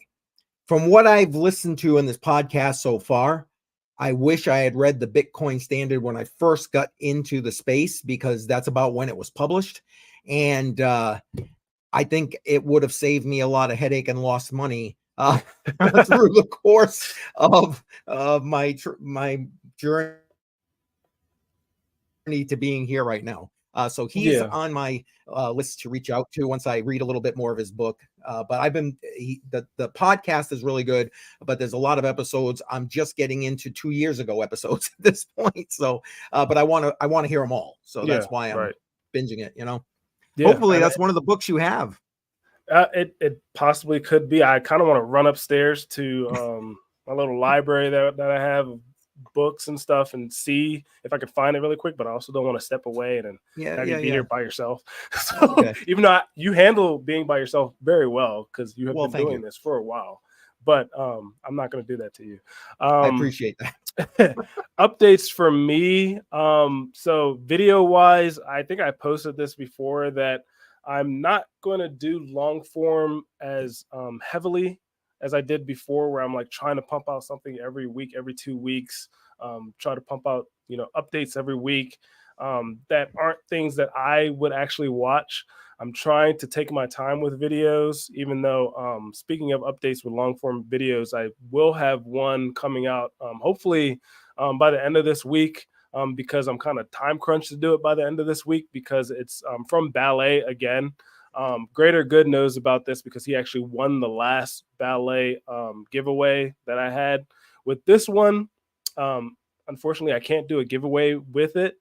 From what I've listened to in this podcast so far, I wish I had read the Bitcoin Standard when I first got into the space, because that's about when it was published. And I think it would have saved me a lot of headache and lost money through the course of my journey to being here right now. So he's on my list to reach out to once I read a little bit more of his book. But the podcast is really good, but there's a lot of episodes. I'm just getting into 2 years ago episodes at this point. So, but I want to hear them all. So that's why I'm binging it, Hopefully that's one of the books you have. It possibly could be. I kind of want to run upstairs to my little library that I have of books and stuff and see if I could find it really quick, but I also don't want to step away and have you be there by yourself. So even though you handle being by yourself very well, because you have been doing this for a while, but I'm not going to do that to you. I appreciate that. Updates for me. So video wise, I think I posted this before that I'm not going to do long form as heavily as I did before, where I'm like trying to pump out something every week, every 2 weeks, try to pump out, updates every week that aren't things that I would actually watch. I'm trying to take my time with videos, even though speaking of updates with long form videos, I will have one coming out hopefully by the end of this week. Because I'm kind of time crunched to do it by the end of this week, because it's from Ballet again. Greater Good knows about this because he actually won the last Ballet giveaway that I had. With this one, unfortunately, I can't do a giveaway with it,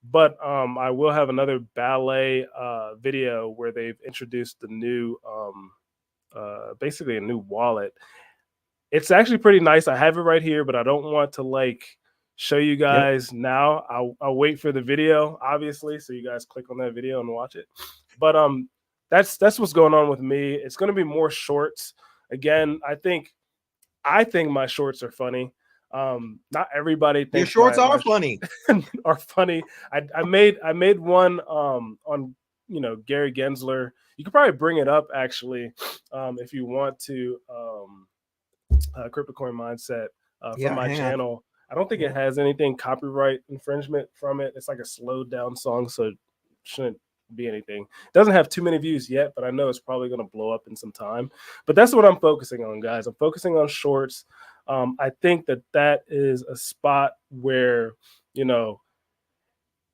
but I will have another Ballet video where they've introduced the new, basically a new wallet. It's actually pretty nice. I have it right here, but I don't want to show you guys now. I'll wait for the video, obviously, so you guys click on that video and watch it. But that's what's going on with me. It's going to be more shorts. Again, I think my shorts are funny. Not everybody thinks your shorts are funny. Are funny. I made one on Gary Gensler. You could probably bring it up actually if you want to. CryptoCoin Mindset from my channel. I don't think it has anything copyright infringement from it. It's like a slowed down song, so it shouldn't be anything. It doesn't have too many views yet, but I know it's probably going to blow up in some time. But that's what I'm focusing on, guys. I'm focusing on shorts. I think that is a spot where,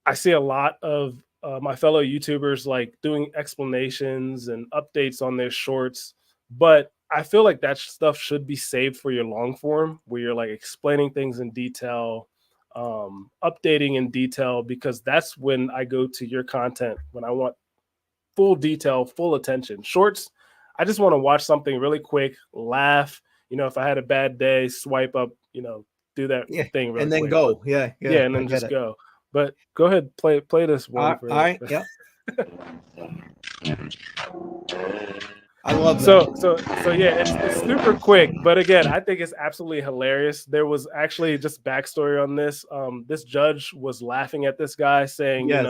I see a lot of my fellow YouTubers doing explanations and updates on their shorts, but I feel like that stuff should be saved for your long form, where you're explaining things in detail, updating in detail, because that's when I go to your content when I want full detail, full attention. Shorts, I just want to watch something really quick, laugh. If I had a bad day, swipe up, do that thing really and then quick. go. And then just go. But go ahead, play this one. All right. Yeah. I love that. So yeah, it's super quick, but again, I think it's absolutely hilarious. There was actually just backstory on this. This judge was laughing at this guy saying, Yes.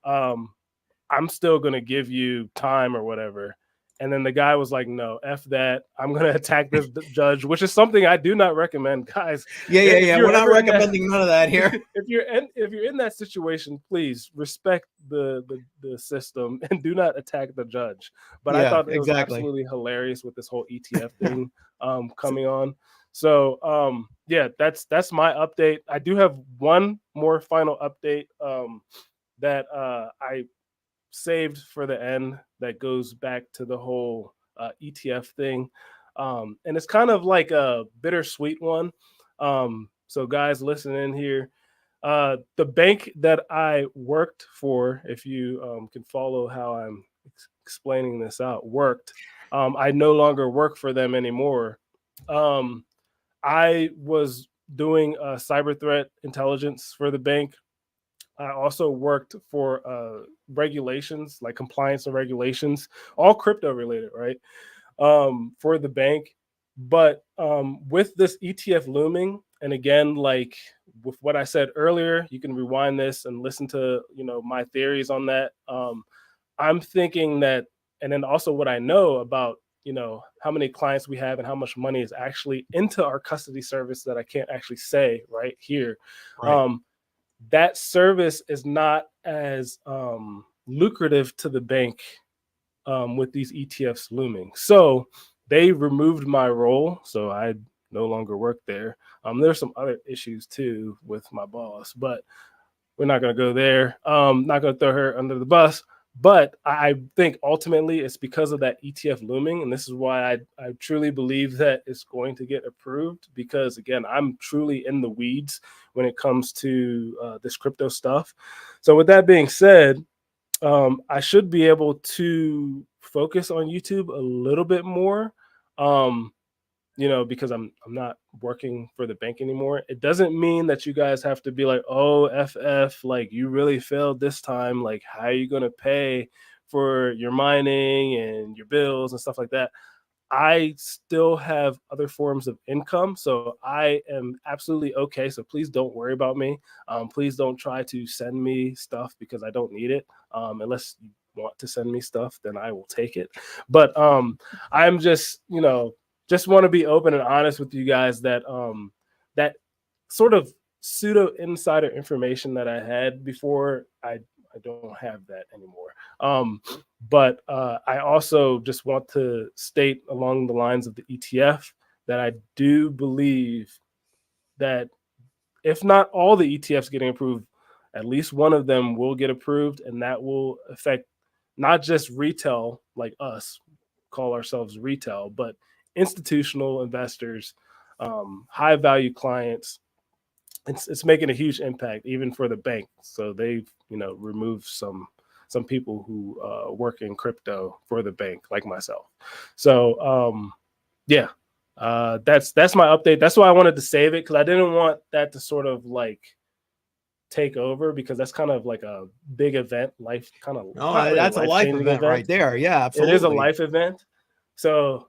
I'm still gonna give you time or whatever. And then the guy was like, no, F that. I'm gonna attack this judge, which is something I do not recommend, guys. Yeah. We're not recommending none of that here. If you're in that situation, please respect the system and do not attack the judge. But I thought it was absolutely hilarious with this whole ETF thing coming on. So yeah, that's my update. I do have one more final update that I saved for the end that goes back to the whole ETF thing. And it's kind of like a bittersweet one. So guys, listen in here. The bank that I worked for, if you can follow how I'm explaining this out, worked. I no longer work for them anymore. I was doing cyber threat intelligence for the bank. I also worked for regulations, like compliance and regulations, all crypto related, right? For the bank. But with this ETF looming, and again, like with what I said earlier, you can rewind this and listen to, my theories on that. I'm thinking that, and then also what I know about, how many clients we have and how much money is actually into our custody service that I can't actually say right here. Right. That service is not as lucrative to the bank with these ETFs looming. So they removed my role, so I no longer work there. There's some other issues too with my boss, but we're not going to go there. Not going to throw her under the bus. But I think ultimately it's because of that ETF looming. And this is why I truly believe that it's going to get approved, because, again, I'm truly in the weeds when it comes to this crypto stuff. So with that being said, I should be able to focus on YouTube a little bit more, because I'm not working for the bank anymore. It doesn't mean that you guys have to be like, oh, FF, like you really failed this time. Like, how are you going to pay for your mining and your bills and stuff like that? I still have other forms of income, so I am absolutely okay. So please don't worry about me. Please don't try to send me stuff because I don't need it. Unless you want to send me stuff, then I will take it. But I'm just, just want to be open and honest with you guys that that sort of pseudo insider information that I had before, I don't have that anymore. But I also just want to state along the lines of the ETF that I do believe that if not all the ETFs getting approved, at least one of them will get approved, and that will affect not just retail, like us, call ourselves retail, but institutional investors, high value clients. It's making a huge impact even for the bank. So they've removed some people who work in crypto for the bank, like myself. So yeah, that's my update. That's why I wanted to save it, because I didn't want that to sort of like take over, because that's kind of like a big event, life kind of. Oh, that's a life event right there. Yeah, absolutely. It is a life event. So,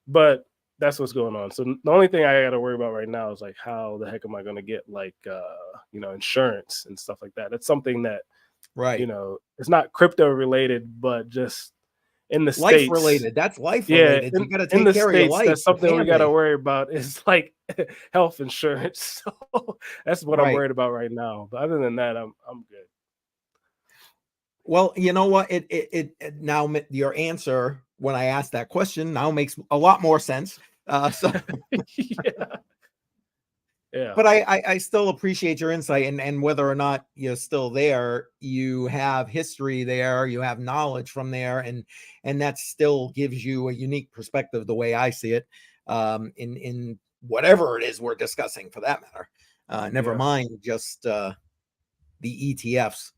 but that's what's going on. So the only thing I got to worry about right now is like, how the heck am I going to get like insurance and stuff like that? That's something that, right, it's not crypto related, but just in the life States related. That's life related. You got to take care of your life. That's something we got to worry about is like health insurance. So that's what I'm worried about right now. But other than that, I'm good. Well, you know what? It now, your answer when I asked that question now makes a lot more sense. So yeah. But I still appreciate your insight, and whether or not you're still there, you have history there, you have knowledge from there, and that still gives you a unique perspective, the way I see it, in whatever it is we're discussing, for that matter. Never mind just the ETFs.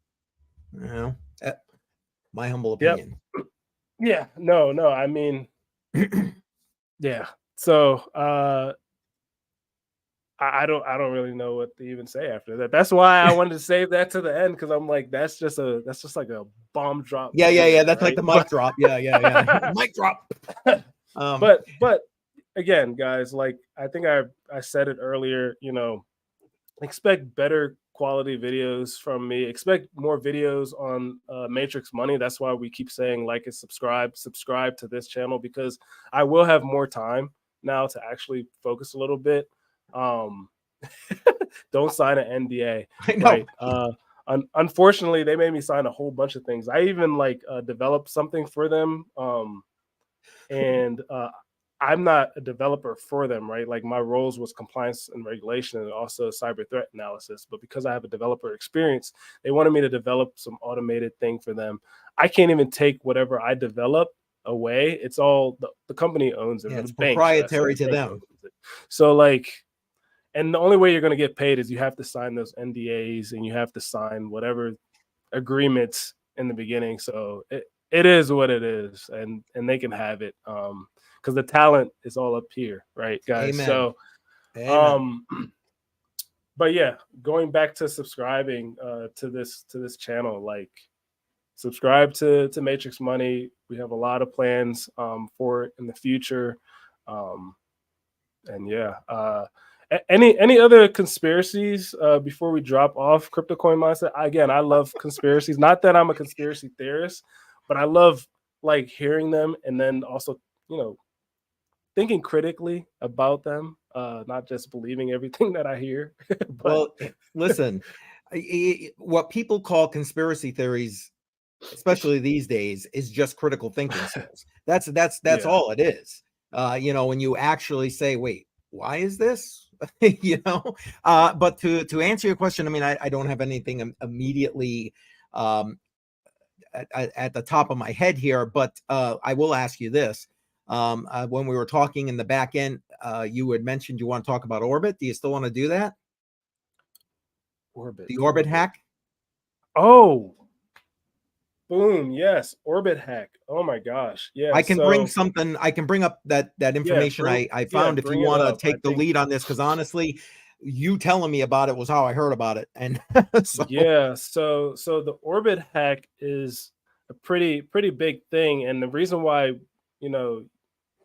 My humble opinion. Yep. Yeah, no, I mean, yeah. So I I don't really know what to even say after that. That's why I wanted to save that to the end, because I'm like, that's just like a bomb drop. Yeah. moment, That's like right? the mic drop. Yeah. Mic drop. But again, guys, like I think I said it earlier, you know, expect better quality videos from me. Expect more videos on Matrix Money. That's why we keep saying like and subscribe to this channel, because I will have more time now to actually focus a little bit. Don't sign an NDA, I know. right? Unfortunately, they made me sign a whole bunch of things. I even like developed something for them, and I'm not a developer for them, right? Like my roles was compliance and regulation and also cyber threat analysis. But because I have a developer experience, they wanted me to develop some automated thing for them. I can't even take whatever I develop away. It's all the company owns it. Yeah, Or it's the bank, proprietary to bank them. owns it. So like, and the only way you're going to get paid is you have to sign those NDAs and you have to sign whatever agreements in the beginning. So it is what it is, and they can have it. Because the talent is all up here, right, guys? Amen. So, Amen. but yeah, going back to subscribing to this channel, like subscribe to Matrix Money. We have a lot of plans for it in the future, and yeah. Any other conspiracies before we drop off Crypto Coin Mindset? Again, I love conspiracies. Not that I'm a conspiracy theorist, but I love like hearing them, and then also, you know, thinking critically about them, not just believing everything that I hear. But Well, listen, what people call conspiracy theories, especially these days, is just critical thinking skills. That's yeah. all it is. You know, when you actually say, wait, why is this? You know, but to answer your question, I mean, I don't have anything immediately at the top of my head here, but I will ask you this. When we were talking in the back end, you had mentioned you want to talk about Orbit. Do you still want to do that? Orbit. The Orbit hack? Oh, boom. Yes. Orbit hack. Oh my gosh. Yeah. I can bring something. I can bring up that information I found if you bring it want to up. take the lead on this, because honestly, you telling me about it was how I heard about it. And so Yeah, so the Orbit hack is a pretty big thing, and the reason why, you know,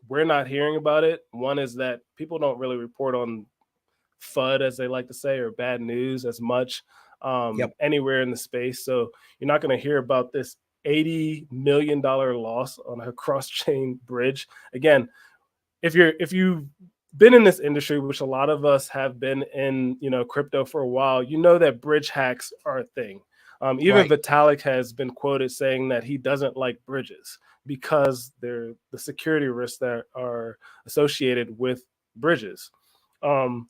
we're not hearing about it, one is that people don't really report on FUD, as they like to say, or bad news as much Yep. anywhere in the space. So you're not going to hear about this $80 million loss on a cross-chain bridge. Again, if you've been in this industry, which a lot of us have been in, you know, crypto for a while, you know that bridge hacks are a thing. Even Right. Vitalik has been quoted saying that he doesn't like bridges because they're the security risks that are associated with bridges. But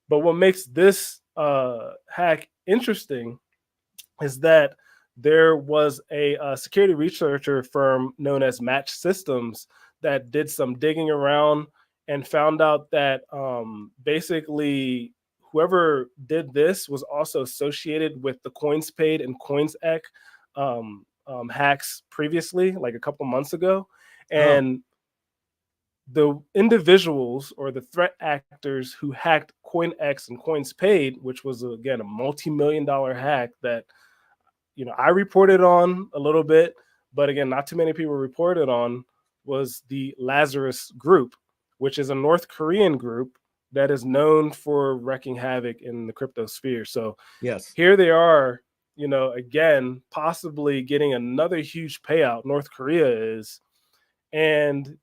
what makes this hack interesting is that there was a security researcher firm known as Match Systems that did some digging around and found out that basically whoever did this was also associated with the CoinsPaid and CoinsEck hacks previously, like a couple months ago. And the individuals or the threat actors who hacked CoinEx and CoinsPaid, which was again a multi-million-dollar hack that, you know, I reported on a little bit, but again, not too many people reported on, was the Lazarus Group, which is a North Korean group that is known for wreaking havoc in the crypto sphere. So yes, here they are, you know, again, possibly getting another huge payout. North Korea is, and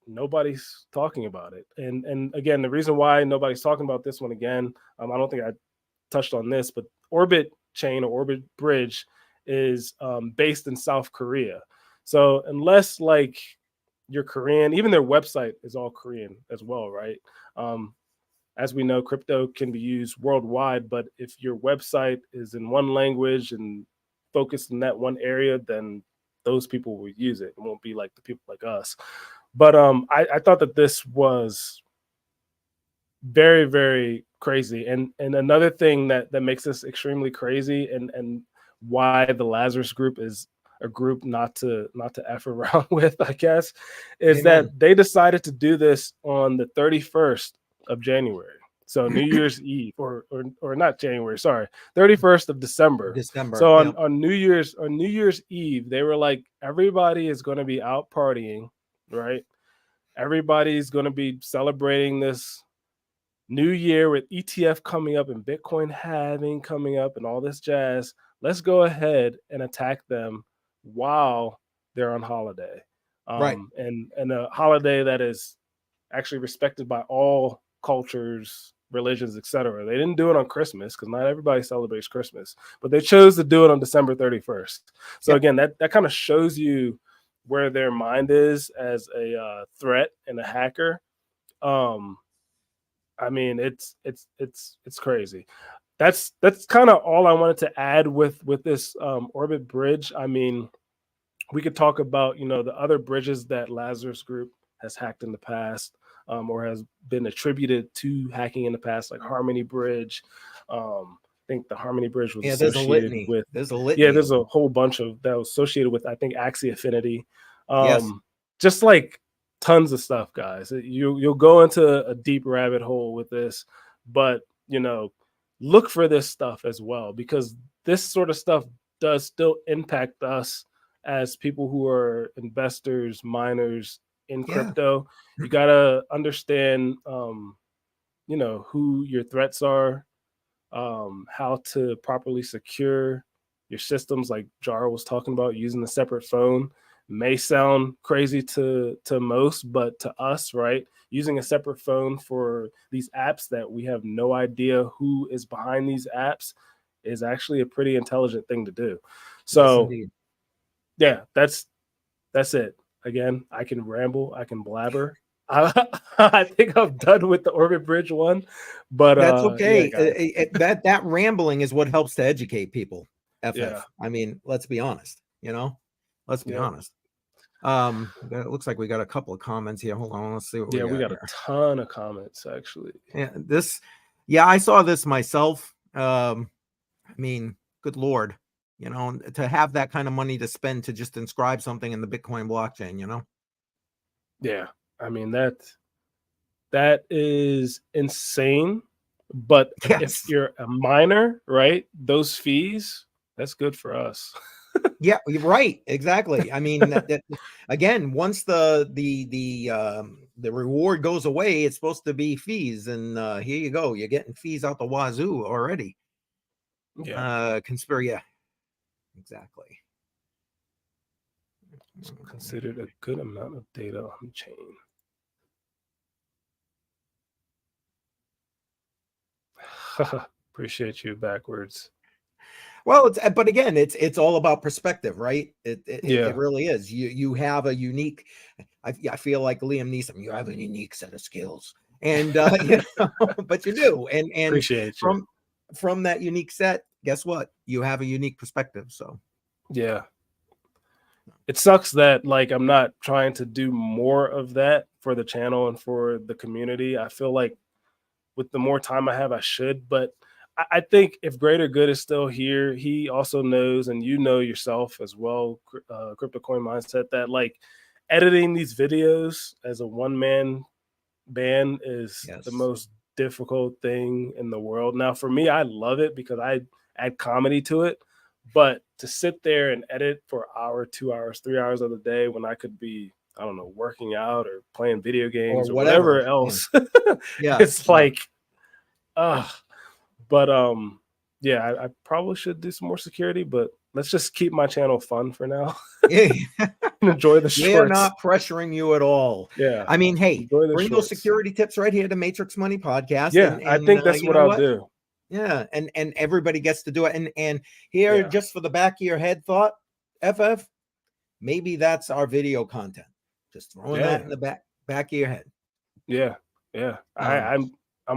nobody's talking about it. And again, the reason why nobody's talking about this one again, I don't think I touched on this, but Orbit chain or Orbit bridge is based in South Korea. So unless like you're Korean, even their website is all Korean as well, right? As we know, crypto can be used worldwide, but if your website is in one language and focused in that one area, then those people will use it. It won't be like the people like us. But I thought that this was very, very crazy. And another thing that makes this extremely crazy and why the Lazarus Group is a group not to F around with, I guess, is Amen. that they decided to do this on the 31st of January. So New Year's Eve or not January, sorry, 31st of December. December. So Yep. on New Year's Eve, they were like, everybody is going to be out partying, right? Everybody's going to be celebrating this new year with ETF coming up and Bitcoin halving coming up and all this jazz. Let's go ahead and attack them while they're on holiday. Right. And a holiday that is actually respected by all cultures, religions, etc. They didn't do it on Christmas because not everybody celebrates Christmas, but they chose to do it on December 31st. So Yep. again, that kind of shows you where their mind is as a threat and a hacker. I mean, it's crazy. That's kind of all I wanted to add with this Orbit bridge. I mean, we could talk about, you know, the other bridges that Lazarus Group has hacked in the past, or has been attributed to hacking in the past, like Harmony Bridge. I think the Harmony Bridge was associated with. There's a litany. Yeah, there's a whole bunch of that was associated with, I think, Axie Affinity. Yes. Just like tons of stuff, guys. You'll go into a deep rabbit hole with this, but you know, look for this stuff as well, because this sort of stuff does still impact us as people who are investors, miners in crypto. You gotta understand, you know, who your threats are, how to properly secure your systems, like Jar was talking about, using a separate phone. May sound crazy to most, but to us, right, using a separate phone for these apps that we have no idea who is behind these apps is actually a pretty intelligent thing to do. So yeah, that's it. Again, I can ramble, I can blabber. I think I'm done with the Orbit Bridge one, but that's okay. Yeah, that rambling is what helps to educate people. FF. Yeah. I mean, let's be honest. You know, let's be honest. It looks like we got a couple of comments here. Hold on, let's see what we got a ton of comments actually. Yeah, I saw this myself. I mean, good Lord, you know, to have that kind of money to spend to just inscribe something in the Bitcoin blockchain, you know? Yeah, I mean, that is insane. But if you're a miner, right, those fees, that's good for us. Yeah, you're right. Exactly. I mean, again, once the reward goes away, it's supposed to be fees, and here you go. You're getting fees out the wazoo already. Yeah. Yeah, exactly. It's considered a good amount of data on chain. Appreciate you backwards. Well, but again, it's all about perspective, right? It really is. You have a unique. I feel like Liam Neeson. You have a unique set of skills, and you know, but you do, and appreciate from that unique set. Guess what? You have a unique perspective. So yeah, it sucks that like I'm not trying to do more of that for the channel and for the community. I feel like with the more time I have, I should, but I think if Greater Good is still here, he also knows, and you know yourself as well, Crypto Coin Mindset, that like editing these videos as a one-man band is the most difficult thing in the world. Now, for me, I love it because I add comedy to it, but to sit there and edit for an hour, 2 hours, 3 hours of the day when I could be, I don't know, working out or playing video games or whatever else, it's like, but yeah, I probably should do some more security, but let's just keep my channel fun for now. Yeah. Enjoy the shorts. We're not pressuring you at all. Yeah. I mean, hey, bring those security tips right here to Matrix Money Podcast. Yeah, and I think that's what I'll do. Yeah, and everybody gets to do it. And here, just for the back of your head thought, FF, maybe that's our video content. Just throwing that in the back of your head. Yeah. I'm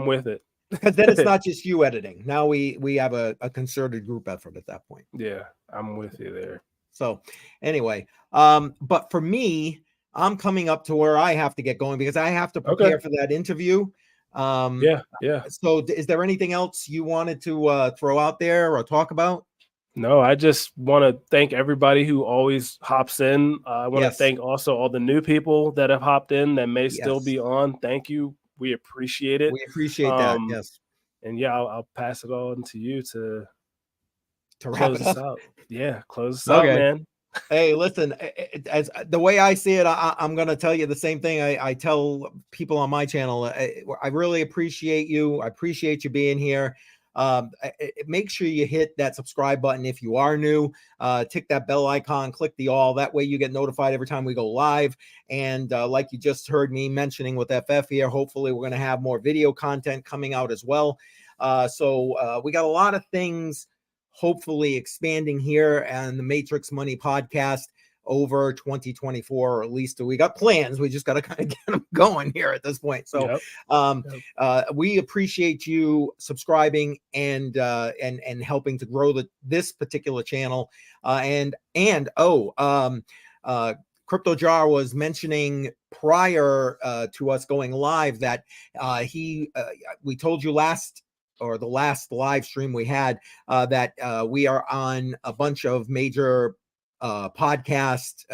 with it. Because then it's not just you editing. Now we have a concerted group effort at that point. Yeah, I'm with you there. So anyway, but for me, I'm coming up to where I have to get going because I have to prepare for that interview. Yeah. So is there anything else you wanted to throw out there or talk about? No, I just want to thank everybody who always hops in. I want to thank also all the new people that have hopped in that may still be on. Thank you we appreciate it. We appreciate that. Yes. And yeah, I'll pass it on to you to wrap close it us up. out. Yeah, close us out, man. Hey, listen, as the way I see it, I'm going to tell you the same thing I tell people on my channel. I really appreciate you. I appreciate you being here. Make sure you hit that subscribe button if you are new. Tick that bell icon, click the all. That way you get notified every time we go live. And like you just heard me mentioning with FF here, hopefully we're going to have more video content coming out as well. So we got a lot of things hopefully expanding here and the Matrix Money podcast over 2024, or at least we got plans. We just got to kind of get them going here at this point. So we appreciate you subscribing and helping to grow this particular channel. Crypto Jar was mentioning prior to us going live that we told you the last live stream we had that we are on a bunch of major podcast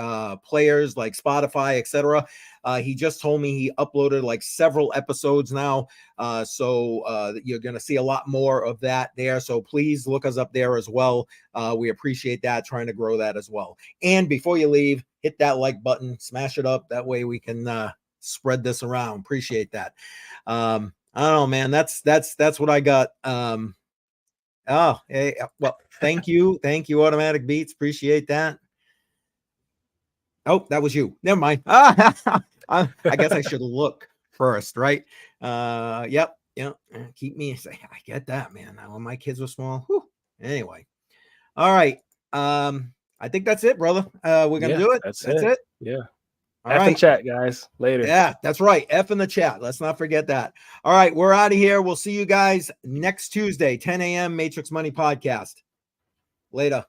players like Spotify, etc. He just told me he uploaded like several episodes now. So you're going to see a lot more of that there. So please look us up there as well. We appreciate that, trying to grow that as well. And before you leave, hit that like button, smash it up. That way we can spread this around. Appreciate that. I don't know, man. That's what I got. Hey, well, thank you, Automatic Beats. Appreciate that. Oh, that was you. Never mind. I guess I should look first, right? Yep. Keep me. I get that, man. When my kids were small. Whew. Anyway, all right. I think that's it, brother. We're gonna do it. That's it. Yeah. F in chat, guys. Later. Yeah, that's right. F in the chat. Let's not forget that. All right, we're out of here. We'll see you guys next Tuesday, 10 a.m. Matrix Money Podcast. Later.